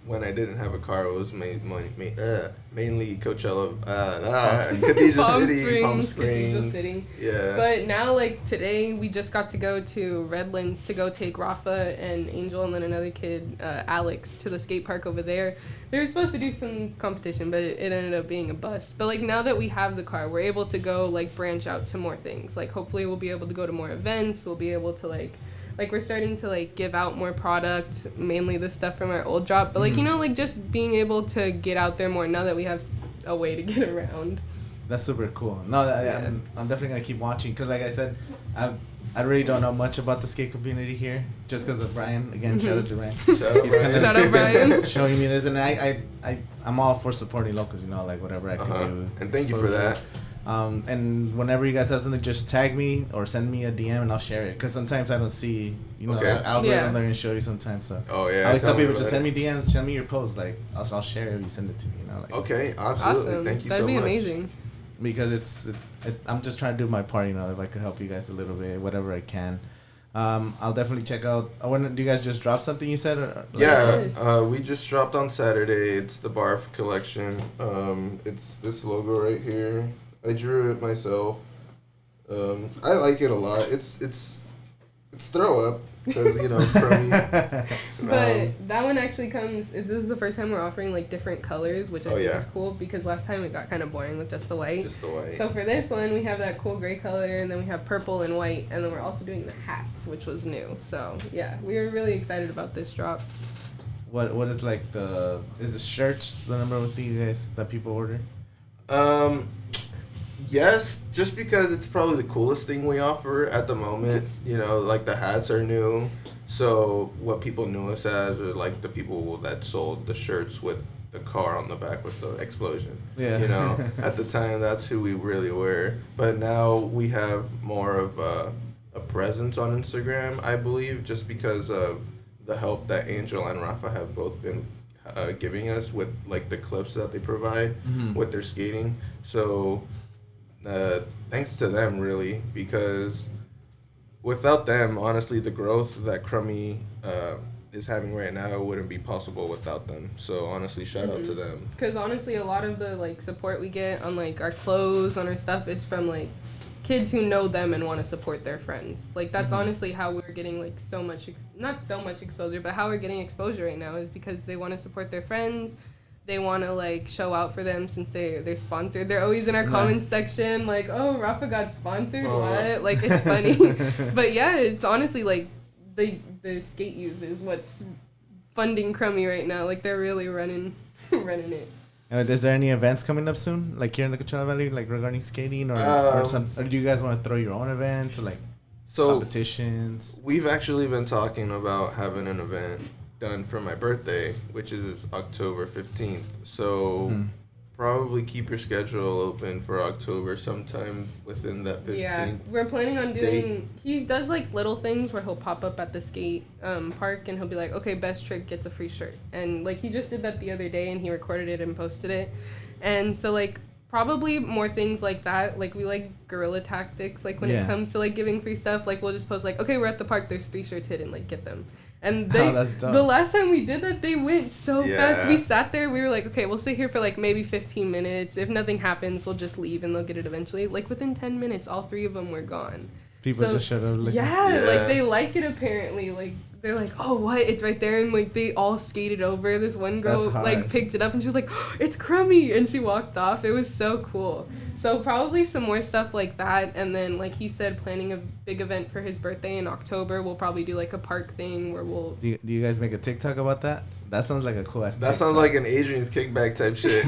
S1: when I didn't have a car, it was mainly Coachella, Palm Springs.
S3: Cathedral City.
S1: Yeah.
S3: But now, like, today, we just got to go to Redlands to go take Rafa and Angel and then another kid, Alex, to the skate park over there. They were supposed to do some competition, but it ended up being a bust. But, like, now that we have the car, we're able to go, like, branch out to more things. Like, hopefully we'll be able to go to more events. We'll be able to, like, we're starting to, like, give out more products, mainly the stuff from our old job. But, like, you know, like, just being able to get out there more now that we have a way to get around.
S2: That's super cool. No, I'm definitely going to keep watching because, like I said, I really don't know much about the skate community here just because of Brian. Again, shout out to Brian.
S3: Shout out, Brian.
S2: Showing me this. And I'm all for supporting locals, you know, like, whatever I can do.
S1: And thank you for that.
S2: And whenever you guys have something, just tag me or send me a DM and I'll share it. Because sometimes I don't see, you know, the algorithm they're going to show you sometimes. So I always tell people, just send me DMs, send me your posts. Like, I'll share it if you send it to me, you know. Like,
S1: okay, absolutely.
S3: Awesome.
S1: Thank you
S3: That'd
S1: so
S3: be
S1: much.
S3: amazing.
S2: Because I'm just trying to do my part, you know, if I could help you guys a little bit, whatever I can. I'll definitely check out. When do you guys just drop something you said? Or,
S1: like, we just dropped on Saturday. It's the Barf collection. It's this logo right here. I drew it myself. I like it a lot. It's throw up because, you know, Crummy.
S3: But that one actually comes. This is the first time we're offering, like, different colors, which I think is cool because last time it got kind of boring with just the white. So for this one, we have that cool gray color, and then we have purple and white, and then we're also doing the hats, which was new. So yeah, we were really excited about this drop.
S2: What is like is the shirts the number one thing you guys that people order?
S1: Yes, just because it's probably the coolest thing we offer at the moment. You know, like the hats are new. So what people knew us as are like the people that sold the shirts with the car on the back with the explosion.
S2: Yeah.
S1: You know, at the time, that's who we really were. But now we have more of a presence on Instagram, I believe, just because of the help that Angel and Rafa have both been giving us with, like, the clips that they provide with their skating. So thanks to them, really, because without them, honestly, the growth that Crummy is having right now wouldn't be possible without them. So honestly, shout out to them.
S3: Because honestly, a lot of the, like, support we get on, like, our clothes, on our stuff is from, like, kids who know them and want to support their friends. Like, that's honestly how we're getting, like, so much, not so much exposure, but how we're getting exposure right now is because they want to support their friends. They want to, like, show out for them since they're sponsored. They're always in our comments section, like, oh, Rafa got sponsored, what? Like, it's funny. But, yeah, it's honestly, like, the skate youth is what's funding Crummy right now. Like, they're really running it.
S2: Is there any events coming up soon, like here in the Coachella Valley, like regarding skating, or do you guys want to throw your own events or like competitions?
S1: We've actually been talking about having an event done for my birthday, which is October 15th. So probably keep your schedule open for October sometime within that 15th.
S3: Yeah, we're planning on doing, he does like little things where he'll pop up at the skate park and he'll be like, okay, best trick gets a free shirt. And like he just did that the other day and he recorded it and posted it. And so like probably more things like that. Like we like guerrilla tactics. Like when it comes to like giving free stuff, like we'll just post like, okay, we're at the park, there's 3 shirts hidden, like get them. And they, the last time we did that, they went so fast. We sat there, we were like, okay, we'll sit here for like maybe 15 minutes. If nothing happens, we'll just leave and they'll get it eventually. Like within 10 minutes, all 3 of them were gone.
S2: People just showed up.
S3: Like they like it apparently. Like they're like, oh, what? It's right there. And like they all skated over. This one girl like picked it up and she was like, oh, it's Crummy. And she walked off. It was so cool. So probably some more stuff like that. And then like he said, planning a big event for his birthday in October. We'll probably do like a park thing where we'll...
S2: Do you guys make a TikTok about that? That sounds like a cool ass TikTok.
S1: That sounds like an Adrian's kickback type shit.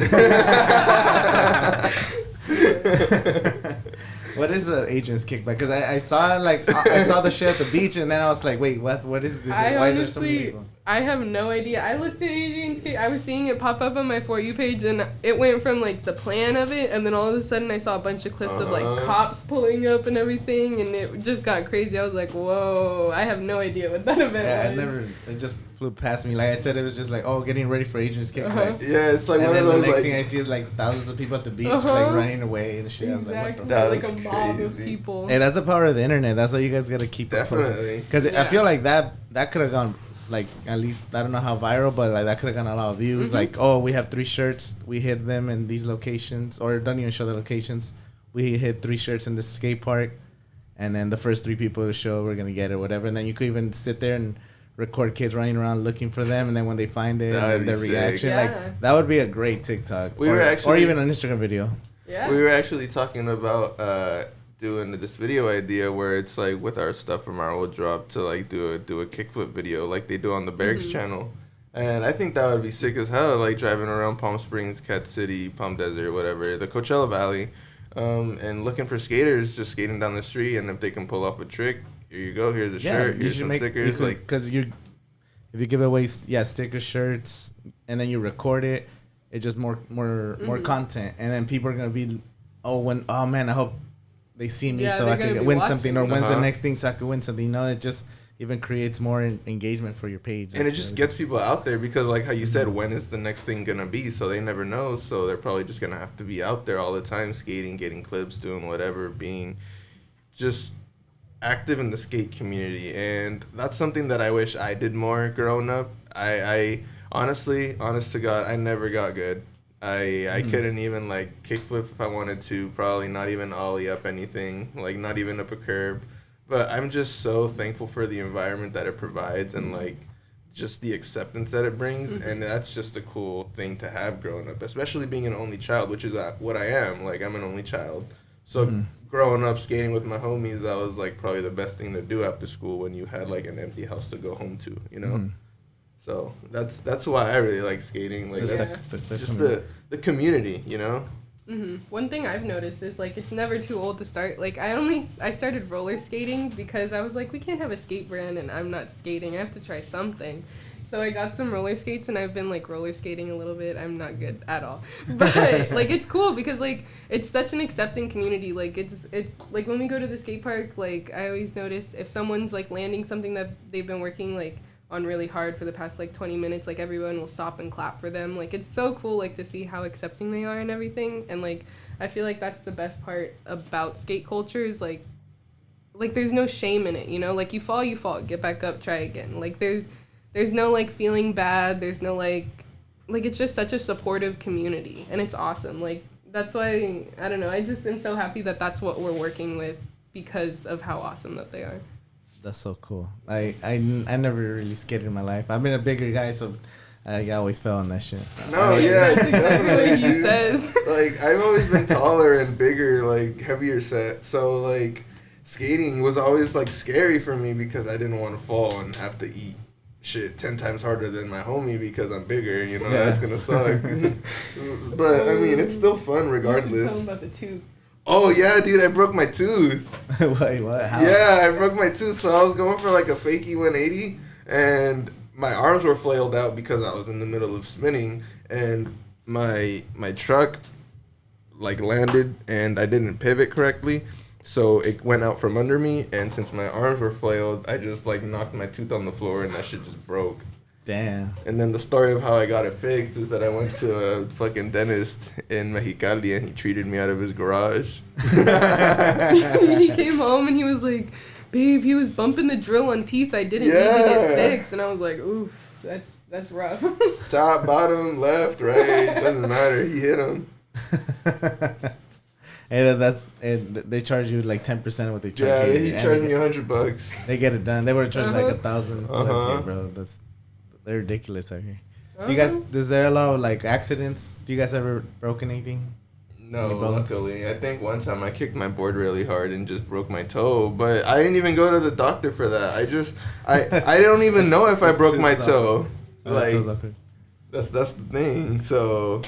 S2: What is an Adrian's kickback? Because I saw like I saw the shit at the beach and then I was like, wait, what is this? Why is there so many people?
S3: I have no idea. I looked at Adrian's skate. I was seeing it pop up on my For You page, and it went from, like, the plan of it, and then all of a sudden I saw a bunch of clips of, like, cops pulling up and everything, and it just got crazy. I was like, whoa, I have no idea what that event was.
S2: It just flew past me. Like I said, it was just like, oh, getting ready for Adrian's skate.
S1: Yeah, it's like
S2: and
S1: one
S2: then
S1: of those,
S2: the next
S1: like,
S2: thing I see is, like, thousands of people at the beach, like, running away and shit.
S3: Exactly.
S2: I was like, what the
S3: Like a mob of people.
S2: Hey, that's the power of the internet. That's why you guys gotta keep
S1: definitely.
S2: Because I feel like that could have gone, like, at least, I don't know how viral, but, like, that could have gotten a lot of views. Like, oh, we have 3 shirts. We hid them in these locations. Or don't even show the locations. We hid 3 shirts in this skate park. And then the first 3 people to show, we're going to get it, whatever. And then you could even sit there and record kids running around looking for them. And then when they find it, their reaction.
S3: Yeah.
S2: Like, that would be a great TikTok.
S1: Or
S2: even an Instagram video.
S3: Yeah.
S1: We were actually talking about doing this video idea where it's like with our stuff from our old drop to like do a kickflip video like they do on the Bergs channel, and I think that would be sick as hell, like driving around Palm Springs, Cat City, Palm Desert, whatever, the Coachella Valley, and looking for skaters just skating down the street, and if they can pull off a trick, here you go, here's a shirt, here's some stickers, like
S2: because if you give away sticker shirts and then you record it, it's just more content, and then people are gonna be oh man, I hope they see me so I can win something, or when's the next thing so I can win something. It just even creates more engagement for your page.
S1: And it just gets people out there because, like how you said, when is the next thing going to be? So they never know. So they're probably just going to have to be out there all the time, skating, getting clips, doing whatever, being just active in the skate community. And that's something that I wish I did more growing up. I honestly, honest to God, I never got good. I couldn't even, like, kickflip if I wanted to, probably not even ollie up anything, like, not even up a curb. But I'm just so thankful for the environment that it provides and, like, just the acceptance that it brings. And that's just a cool thing to have growing up, especially being an only child, which is what I am. Like, I'm an only child. So growing up, skating with my homies, that was, like, probably the best thing to do after school when you had, like, an empty house to go home to, you know? So that's why I really like skating. Like, just the community, you know?
S3: One thing I've noticed is, like, it's never too old to start. Like, I started roller skating because I was like, we can't have a skate brand and I'm not skating. I have to try something. So I got some roller skates and I've been, like, roller skating a little bit. I'm not good at all. But, like, it's cool because, like, it's such an accepting community. Like, it's like, when we go to the skate park, like, I always notice if someone's, like, landing something that they've been working, like, on really hard for the past, like, 20 minutes, like, everyone will stop and clap for them. Like, it's so cool, like, to see how accepting they are and everything. And, like, I feel like that's the best part about skate culture is, like, there's no shame in it, you know? Like, you fall, get back up, try again. Like, there's no, like, feeling bad. There's no, like, it's just such a supportive community. And it's awesome. Like, that's why, I don't know, I just am so happy that that's what we're working with because of how awesome that they are.
S2: That's so cool. I never really skated in my life. I've been a bigger guy, so I always fell on that shit.
S1: No, yeah,
S3: that's exactly what he says.
S1: Like, I've always been taller and bigger, like, heavier set. So, like, skating was always, like, scary for me because I didn't want to fall and have to eat shit 10 times harder than my homie because I'm bigger, you know, that's gonna suck. But, I mean, it's still fun regardless.
S3: You should tell him about the tooth.
S1: Oh, yeah, dude, I broke my tooth.
S2: Wait, what? How?
S1: Yeah, I broke my tooth, so I was going for, like, a fakie 180, and my arms were flailed out because I was in the middle of spinning, and my truck, like, landed, and I didn't pivot correctly, so it went out from under me, and since my arms were flailed, I just, like, knocked my tooth on the floor, and that shit just broke.
S2: Damn.
S1: And then the story of how I got it fixed is that I went to a fucking dentist in Mexicali and he treated me out of his garage.
S3: He came home and he was like, babe, he was bumping the drill on teeth I didn't need to get fixed. And I was like, oof, that's rough.
S1: Top, bottom, left, right, doesn't matter. He hit him.
S2: And they charge you like 10% of what they charge you.
S1: Yeah, he charged me $100.
S2: They get it done. They would have charged like 1,000 plus here, bro. They're ridiculous out here. You guys, is there a lot of like accidents? Do you guys ever broken anything?
S1: No, luckily. I think one time I kicked my board really hard and just broke my toe, but I didn't even go to the doctor for that. I don't even know if I broke my toe. Like, that's the thing. So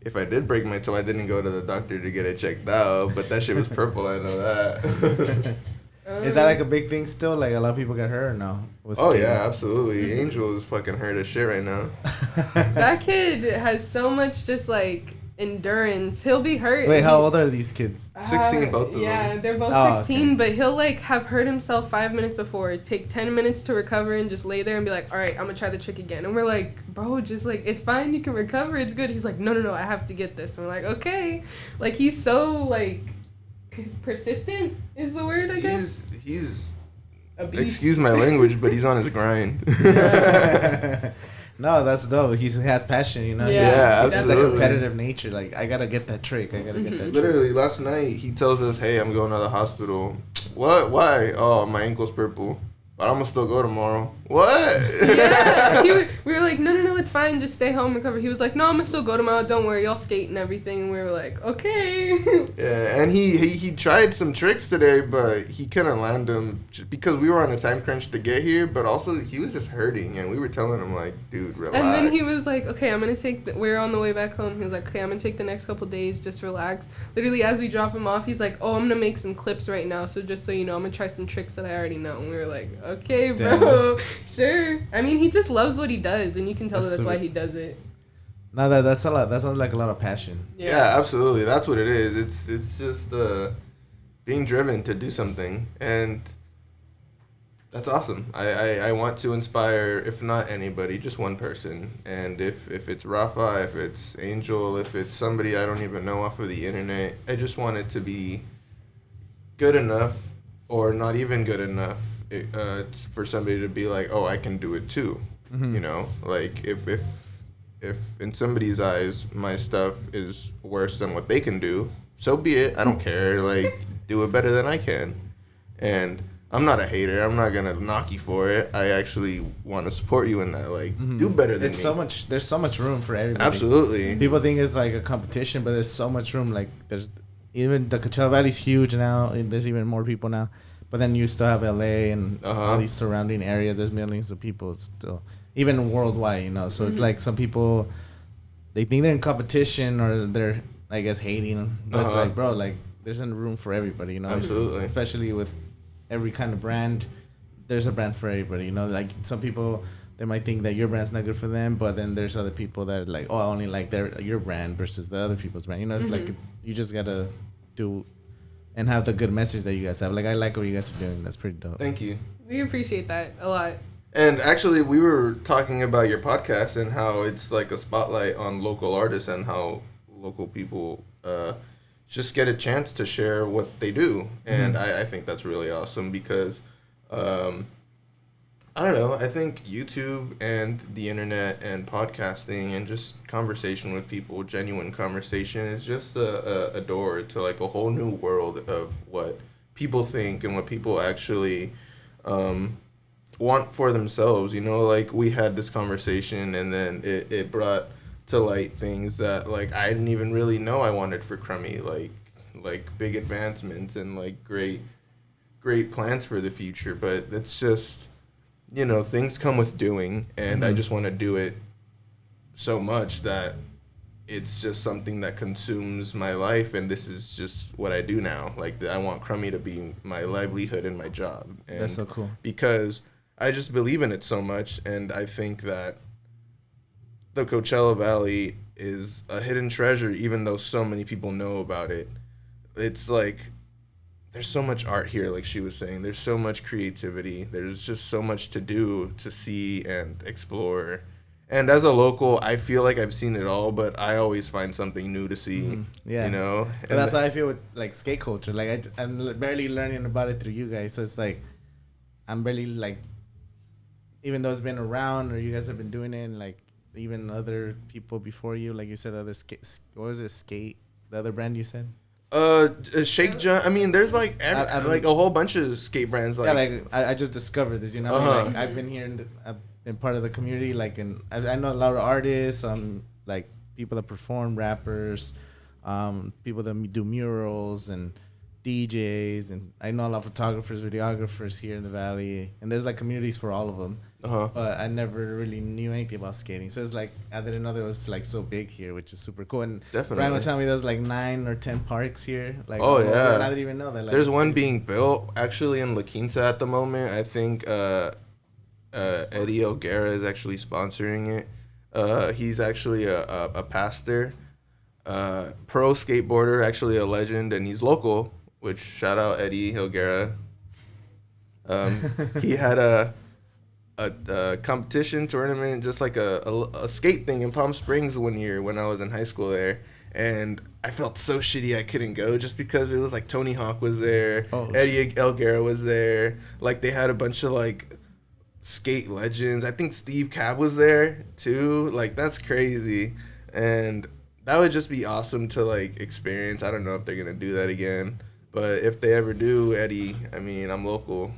S1: if I did break my toe, I didn't go to the doctor to get it checked out, but that shit was purple. I know that.
S2: Is that like a big thing still? Like a lot of people get hurt or no?
S1: Oh yeah, absolutely. Angel is fucking hurt as shit right now.
S3: That kid has so much just like endurance. He'll be hurt.
S2: Wait, how old are these kids?
S1: 16, both of them.
S3: Yeah, they're both 16, okay. But he'll like have hurt himself 5 minutes before, take 10 minutes to recover and just lay there and be like, all right, I'm gonna try the trick again. And we're like, bro, just like, it's fine, you can recover, it's good. He's like, no, I have to get this. And we're like, okay. Like, he's so like persistent is the word, I guess.
S1: He's excuse my language, but he's on his grind.
S2: No, that's dope. He has passion, you know?
S1: Yeah,
S2: absolutely. That's like a competitive nature. Like, I gotta get that trick. I gotta get that
S1: Literally,
S2: trick.
S1: last night, he tells us, hey, I'm going to the hospital. What? Why? Oh, my ankle's purple. But I'm going to still go tomorrow. What?
S3: Yeah. We were like, no, it's fine. Just stay home, recover. He was like, no, I'm going to still go tomorrow. Don't worry. I'll skate and everything. And we were like, okay.
S1: Yeah, and he tried some tricks today, but he couldn't land them just because we were on a time crunch to get here. But also, he was just hurting. And we were telling him, like, dude, relax.
S3: And then he was like, okay, I'm going to take we're on the way back home. He was like, okay, I'm going to take the next couple days. Just relax. Literally, as we drop him off, he's like, oh, I'm going to make some clips right now. So just so you know, I'm going to try some tricks that I already know. And we were like, okay, bro. Sure. I mean, he just loves what he does, and you can tell that's why he does it.
S2: No, that's a lot. That sounds like a lot of passion.
S1: Yeah, absolutely. That's what it is. It's just being driven to do something, and that's awesome. I want to inspire, if not anybody, just one person. And if it's Rafa, if it's Angel, if it's somebody I don't even know off of the internet, I just want it to be good enough, or not even good enough, for somebody to be like, oh, I can do it too. Mm-hmm. You know, like if in somebody's eyes my stuff is worse than what they can do, so be it. I don't care. Like, do it better than I can. And I'm not a hater. I'm not gonna knock you for it. I actually want to support you in that. Like, do better than me.
S2: There's so much room for everybody.
S1: Absolutely.
S2: People think it's like a competition, but there's so much room. Like, there's even the Coachella Valley's huge now. And there's even more people now. But then you still have LA and all these surrounding areas. There's millions of people still, even worldwide, you know. So it's like some people, they think they're in competition or they're, I guess, hating. But it's like, bro, like, there's room for everybody, you know.
S1: Absolutely.
S2: Especially with every kind of brand, there's a brand for everybody, you know. Like, some people, they might think that your brand's not good for them, but then there's other people that are like, oh, I only like your brand versus the other people's brand. You know, it's like, you just got to do and have the good message that you guys have. Like, I like what you guys are doing. That's pretty dope.
S1: Thank you.
S3: We appreciate that a lot.
S1: And actually, we were talking about your podcast and how it's like a spotlight on local artists and how local people just get a chance to share what they do. And I think that's really awesome because, I don't know, I think YouTube and the internet and podcasting and just conversation with people, genuine conversation, is just a door to like a whole new world of what people think and what people actually want for themselves. You know, like, we had this conversation and then it brought to light things that like I didn't even really know I wanted for Crummy, like big advancements and like great plans for the future. But it's just, you know, things come with doing, and I just want to do it so much that it's just something that consumes my life, and this is just what I do now. Like, I want Crummy to be my livelihood and my job. And
S2: that's so cool.
S1: Because I just believe in it so much, and I think that the Coachella Valley is a hidden treasure, even though so many people know about it. It's like, there's so much art here, like she was saying. There's so much creativity. There's just so much to do, to see, and explore. And as a local, I feel like I've seen it all, but I always find something new to see. Yeah. You know?
S2: And that's how I feel with, like, skate culture. Like, I'm barely learning about it through you guys. So it's like, I'm barely, like, even though it's been around or you guys have been doing it, and, like, even other people before you, like you said, other skate, what was it, Skate? The other brand you said?
S1: Shake Jump. I mean, there's like like a whole bunch of skate brands. Like,
S2: yeah, like I just discovered this. You know, like, I've been here and I've been part of the community. Like, and I know a lot of artists. Like people that perform, rappers, people that do murals, and DJs, and I know a lot of photographers, videographers here in the valley, and there's like communities for all of them. But I never really knew anything about skating, so it's like I didn't know there was like so big here, which is super cool. And
S1: definitely,
S2: Brian was telling me there's like 9 or 10 parks here. Like,
S1: oh yeah,
S2: I didn't even know that. Like,
S1: there's one being built actually in La Quinta at the moment. I think Eddie O'Gara is actually sponsoring it. He's actually a pastor, pro skateboarder, actually a legend, and he's local. Which shout out Eddie O'Gara. He had a competition tournament, just like a skate thing in Palm Springs one year when I was in high school there, and I felt so shitty I couldn't go just because it was like Tony Hawk was there, Eddie Elguera was there, like they had a bunch of like skate legends. I think Steve Cab was there too. Like that's crazy, and that would just be awesome to like experience. I don't know if they're gonna do that again. But if they ever do, Eddie, I mean, I'm local.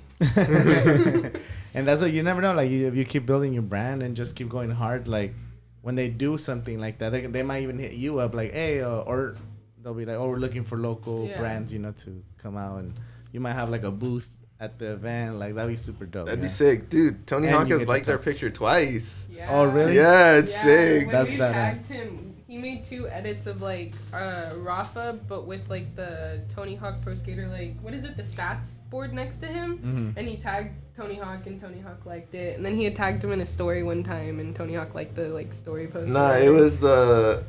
S2: And that's what you never know. Like, if you keep building your brand and just keep going hard, like, when they do something like that, they might even hit you up, like, hey, or they'll be like, oh, we're looking for local brands, you know, to come out. And you might have, like, a booth at the event. Like, that'd be super dope.
S1: That'd be sick. Dude, Tony Hawk has liked our picture twice.
S3: Yeah.
S2: Oh, really?
S1: Yeah, it's sick.
S3: When
S2: that's
S3: we
S2: badass.
S3: tagged him, he made 2 edits of like Rafa, but with like the Tony Hawk Pro Skater, like what is it, the stats board next to him, and he tagged Tony Hawk, and Tony Hawk liked it, and then he had tagged him in a story one time, and Tony Hawk liked the like story post.
S1: Nah, it was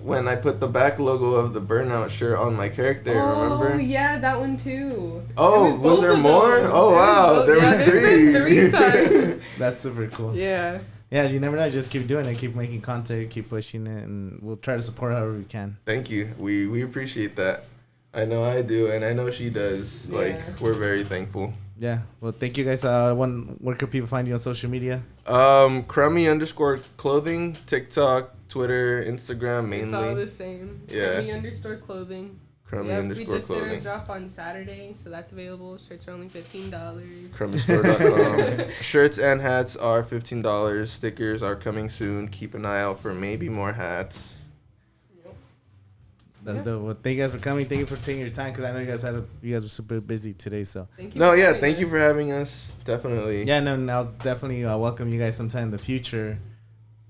S1: when I put the back logo of the Burnout shirt on my character. Remember?
S3: Oh yeah, that one too.
S1: Oh, was there more? Oh wow, there was 3.
S3: 3 times.
S2: That's super cool.
S3: Yeah.
S2: Yeah, you never know. Just keep doing it. Keep making content. Keep pushing it. And we'll try to support however we can.
S1: Thank you. We appreciate that. I know I do, and I know she does.
S3: Yeah.
S1: Like, we're very thankful.
S2: Yeah. Well, thank you guys. Where can people find you on social media?
S1: Crummy _clothing, TikTok, Twitter, Instagram mainly.
S3: It's all the same.
S1: Yeah.
S3: Crummy _clothing.
S1: Crummy
S3: we just
S1: clothing.
S3: did our drop on Saturday, so that's available. Shirts are only $15.
S1: CrummyStore.com. Shirts and hats are $15. Stickers are coming soon. Keep an eye out for maybe more hats.
S3: Yep.
S2: That's dope. Well, thank you guys for coming. Thank you for taking your time, because I know you guys were super busy today. So
S3: thank you.
S1: Thank you for having us. Definitely.
S2: Yeah, no, and I'll definitely welcome you guys sometime in the future.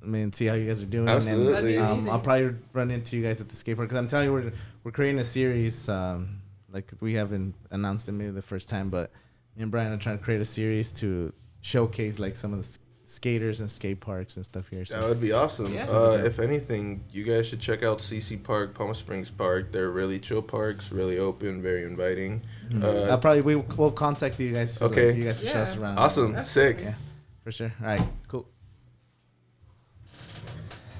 S2: I mean, see how you guys are doing.
S1: Absolutely.
S2: And I'll probably run into you guys at the skate park, because I'm telling you, we're creating a series. Like we haven't announced it maybe the first time, but me and Brian are trying to create a series to showcase like some of the skaters and skate parks and stuff here. So
S1: that would be awesome.
S3: Yeah.
S1: If anything, you guys should check out CC Park, Palm Springs Park. They're really chill parks, really open, very inviting.
S2: we'll contact you guys. So
S1: okay.
S2: you guys can show us around.
S1: Awesome.
S3: Absolutely.
S1: Sick.
S2: Yeah, for sure. All right. Cool.